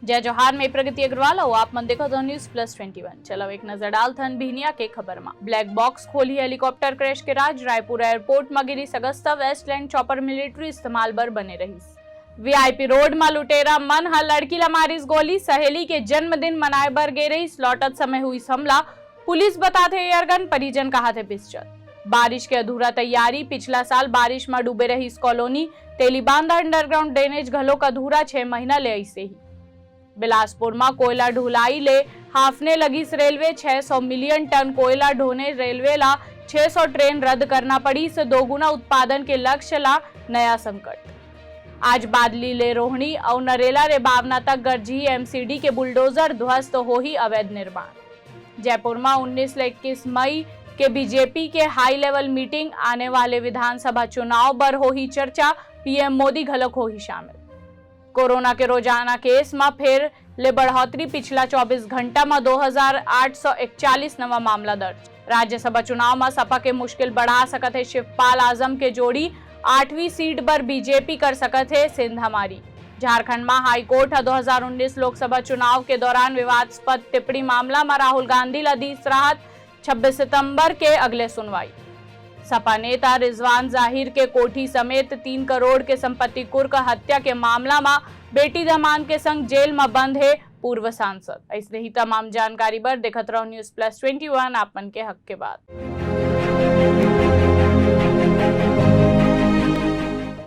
जय जोहार में प्रगति अग्रवाल और आप मन देखो तो न्यूज़+21। चलो एक नजर डालथन बिहनिया के खबर में। ब्लैक बॉक्स खोली हेलीकॉप्टर क्रैश के राज रायपुर एयरपोर्ट में गिरी अगस्ता वेस्टलैंड चॉपर मिलिट्री इस्तेमाल बर बने रही। वीआईपी रोड में लुटेरा मन हा लड़की ला मारिस गोली। सहेली के जन्मदिन मनाए बर गे रही लौटत समय हुई हमला। पुलिस बताते एयरगन, परिजन कहा थे पिस्टल। बारिश के अधूरा तैयारी। पिछला साल बारिश में डूबे रही इस कॉलोनी तेलीबांधा अंडरग्राउंड ड्रेनेज घलो का अधूरा 6 महीना ले ऐसे ही। बिलासपुर में कोयला ढुलाई ले हाफने लगी रेलवे। 600 मिलियन टन कोयला ढोने रेलवे ला 600 ट्रेन रद्द करना पड़ी। से दोगुना उत्पादन के लक्ष्य ला नया संकट। आज बादली ले रोहिणी और नरेला रे बावना तक गरजी एमसीडी के बुलडोजर ध्वस्त हो ही अवैध निर्माण। जयपुर में 19 से 21 मई के बीजेपी के हाई लेवल मीटिंग। आने वाले विधानसभा चुनाव पर हो ही चर्चा। पीएम मोदी घलक हो ही शामिल। कोरोना के रोजाना केस में फिर ले बढ़ोतरी। पिछला 24 घंटा में 2841 नवा मामला दर्ज। राज्यसभा चुनाव में सपा के मुश्किल बढ़ा सकत है शिवपाल आजम के जोड़ी। 8वीं सीट पर बीजेपी कर सकत है सिंधमारी। झारखंड में हाईकोर्ट 2019 लोकसभा चुनाव के दौरान विवादास्पद टिप्पणी मामला में राहुल गांधी ला दी राहत। 26 सितंबर के अगले सुनवाई। सपा नेता रिजवान जाहिर के कोठी समेत 3 करोड़ के संपत्ति कुर्क हत्या के मामला में बेटी धमान के संग जेल में बंद है पूर्व सांसद। ऐसे ही तमाम जानकारी पर देखत रहो न्यूज़+21 आपन के हक के बाद।